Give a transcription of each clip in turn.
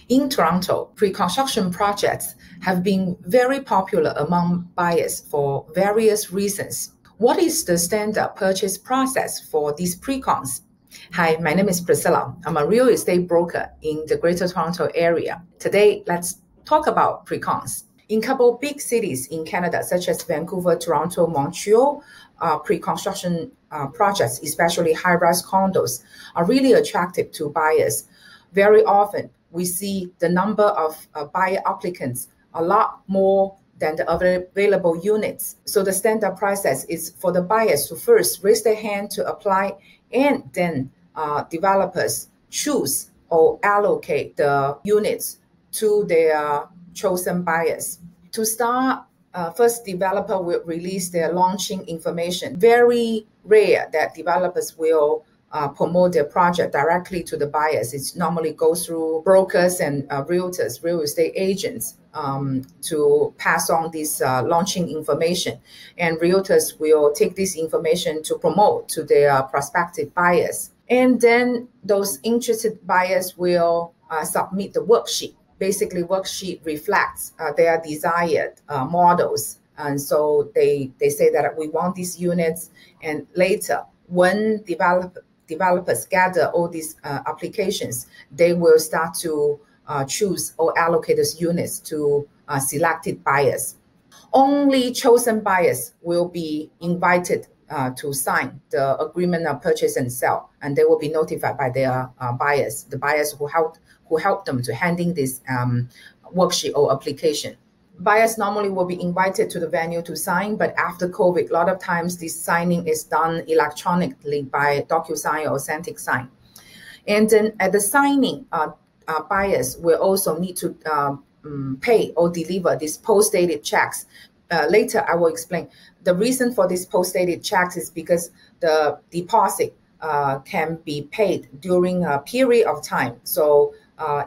In Toronto, pre-construction projects have been very popular among buyers for various reasons. What is the standard purchase process for these pre-cons? Hi, my name is Priscilla. I'm a real estate broker in the Greater Toronto area. Today, let's talk about pre-cons. In a couple big cities in Canada, such as Vancouver, Toronto, Montreal, pre-construction projects, especially high-rise condos, are really attractive to buyers. Very often, we see the number of buyer applicants a lot more than the available units. So the standard process is for the buyers to first raise their hand to apply, and then developers choose or allocate the units to their chosen buyers. To start, first developer will release their launching information. Very rare that developers will promote their project directly to the buyers. It normally goes through brokers and realtors, real estate agents, to pass on this launching information. And realtors will take this information to promote to their prospective buyers. And then those interested buyers will submit the worksheet. Basically, worksheet reflects their desired models. And so they say that we want these units. And later, when developers gather all these applications, they will start to choose or allocate these units to selected buyers. Only chosen buyers will be invited to sign the agreement of purchase and sell, and they will be notified by their buyers, the buyers who help them to handling this worksheet or application. Buyers normally will be invited to the venue to sign, but after COVID, a lot of times this signing is done electronically by DocuSign or Cintiq Sign. And then at the signing, buyers will also need to pay or deliver these post-dated checks. Later, I will explain. The reason for these post-dated checks is because the deposit can be paid during a period of time. So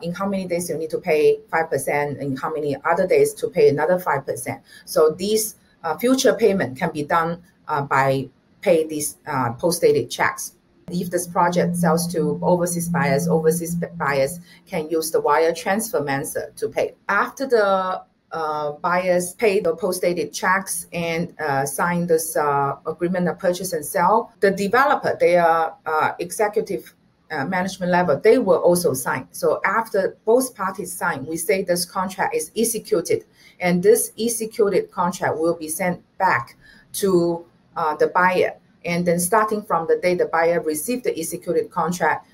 in how many days you need to pay 5%, in how many other days to pay another 5%. So these future payment can be done by pay these post-dated checks. If this project sells to overseas buyers can use the wire transfer method to pay. After the buyers pay the post-dated checks and sign this agreement of purchase and sell, the developer, their executive management level, they will also sign. So after both parties sign, we say this contract is executed, and this executed contract will be sent back to the buyer. And then starting from the day the buyer received the executed contract,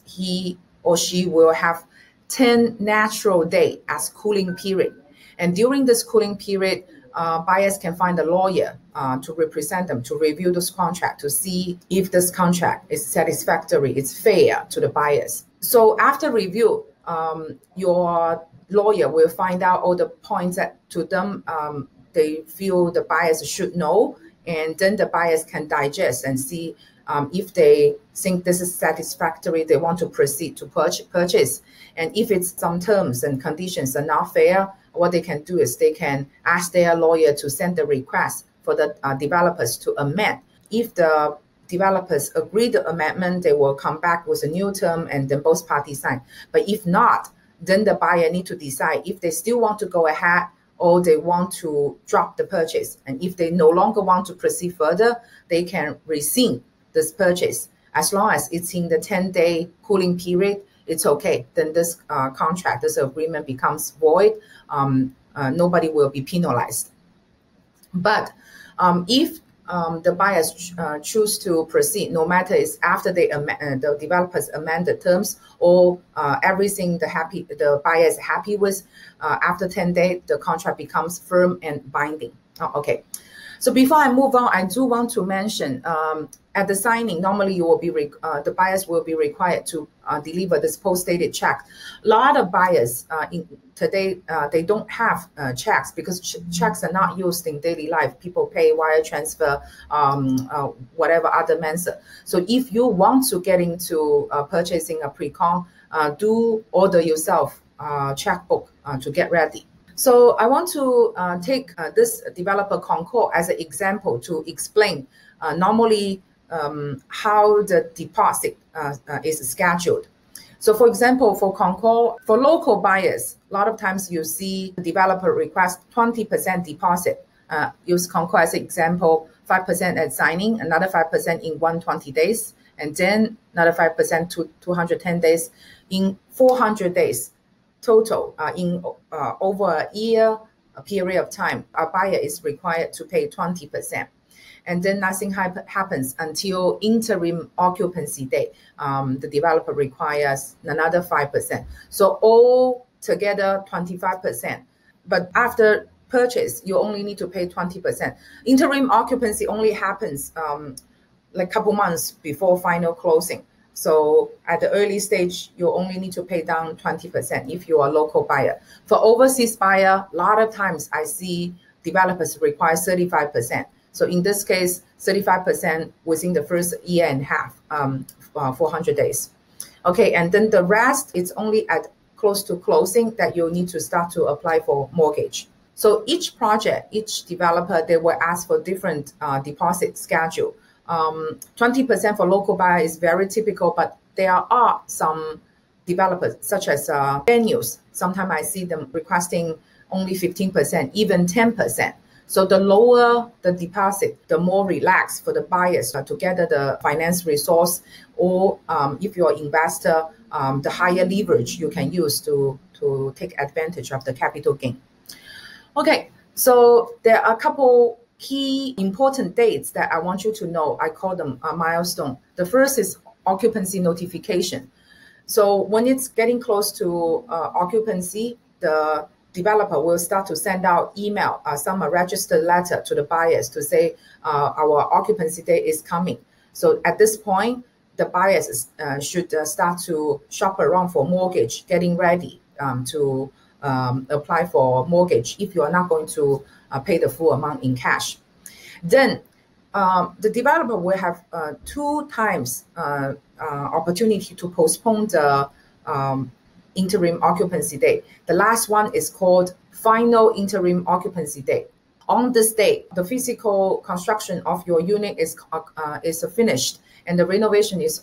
he or she will have 10 natural days as cooling period. And during this cooling period, buyers can find a lawyer to represent them, to review this contract, to see if this contract is satisfactory, it's fair to the buyers. So after review, your lawyer will find out all the points that to them they feel the buyers should know, and then the buyers can digest and see if they think this is satisfactory, they want to proceed to purchase. And if it's some terms and conditions are not fair, what they can do is they can ask their lawyer to send the request for the developers to amend. If the developers agree the amendment, they will come back with a new term and then both parties sign. But if not, then the buyer need to decide if they still want to go ahead or they want to drop the purchase. And if they no longer want to proceed further, they can rescind this purchase. As long as it's in the 10-day cooling period, it's okay. Then this contract, this agreement becomes void. Nobody will be penalized. But if the buyers choose to proceed, no matter it's after the developers amend the terms or everything the buyer is happy with, after 10 days, the contract becomes firm and binding. Okay. So before I move on, I do want to mention at the signing, normally you will be the buyers will be required to deliver this post-dated check. A lot of buyers today they don't have checks because checks are not used in daily life. People pay wire transfer, whatever other method. So if you want to get into purchasing a pre-con, do order yourself checkbook to get ready. So I want to take this developer Concord as an example to explain normally how the deposit is scheduled. So for example, for Concord, for local buyers, a lot of times you see the developer request 20% deposit. Use Concord as an example, 5% at signing, another 5% in 120 days, and then another 5% to 210 days. In 400 days total, in over a year a period of time, a buyer is required to pay 20%. And then nothing happens until interim occupancy date. The developer requires another 5%. So all together 25%. But after purchase, you only need to pay 20%. Interim occupancy only happens like a couple months before final closing. So at the early stage, you only need to pay down 20% if you are a local buyer. For overseas buyer, a lot of times I see developers require 35%. So in this case, 35% within the first year and a half, 400 days. Okay, and then the rest, it's only at close to closing that you need to start to apply for mortgage. So each project, each developer, they will ask for different deposit schedule. 20% for local buyer is very typical, but there are some developers, such as venues. Sometimes I see them requesting only 15%, even 10%. So the lower the deposit, the more relaxed for the buyers to gather the finance resource, or if you're an investor, the higher leverage you can use to take advantage of the capital gain. Okay, so there are a couple key important dates that I want you to know. I call them a milestone. The first is occupancy notification. So when it's getting close to occupancy, the developer will start to send out email, some registered letter to the buyers to say our occupancy date is coming. So at this point, the buyers should start to shop around for mortgage, getting ready to apply for mortgage if you are not going to pay the full amount in cash. Then the developer will have 2 times opportunity to postpone the interim occupancy date. The last one is called final interim occupancy date. On this date, the physical construction of your unit is finished and the renovation is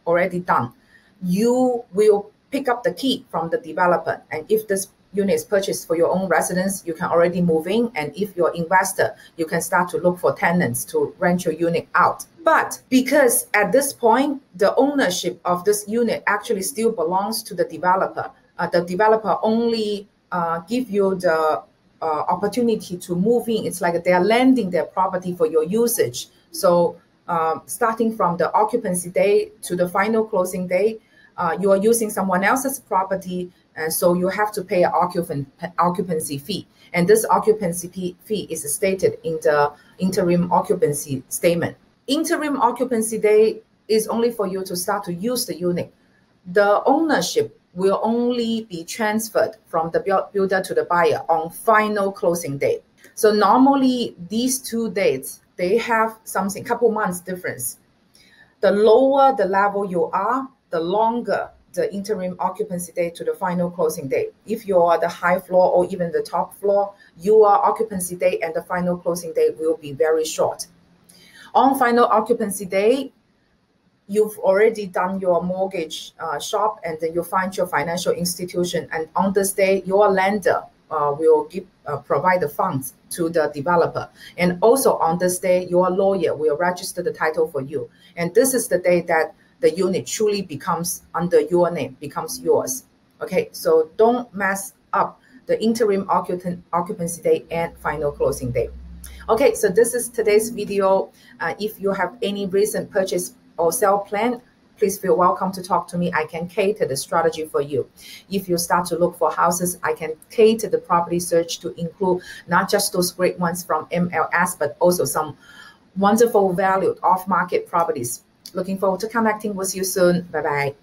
already done. You will pick up the key from the developer, and if this unit is purchased for your own residence, you can already move in, and if you're an investor, you can start to look for tenants to rent your unit out. But because at this point, the ownership of this unit actually still belongs to the developer only give you the opportunity to move in. It's like they're lending their property for your usage. So starting from the occupancy day to the final closing day, you are using someone else's property, and so you have to pay an occupancy fee. And this occupancy fee is stated in the interim occupancy statement. Interim occupancy day is only for you to start to use the unit. The ownership will only be transferred from the builder to the buyer on final closing date. So normally these 2 dates, they have something, couple months difference. The lower the level you are, the longer the interim occupancy date to the final closing date. If you are the high floor or even the top floor, your occupancy date and the final closing date will be very short. On final occupancy day, you've already done your mortgage shop, and then you find your financial institution, and on this day, your lender will provide the funds to the developer. And also on this day, your lawyer will register the title for you. And this is the day that the unit truly becomes under your name, becomes yours. Okay, so don't mess up the interim occupancy day and final closing day. Okay, so this is today's video. If you have any recent purchase or sale plan, please feel welcome to talk to me. I can cater the strategy for you. If you start to look for houses, I can cater the property search to include not just those great ones from MLS, but also some wonderful valued off-market properties. Looking forward to connecting with you soon. Bye-bye.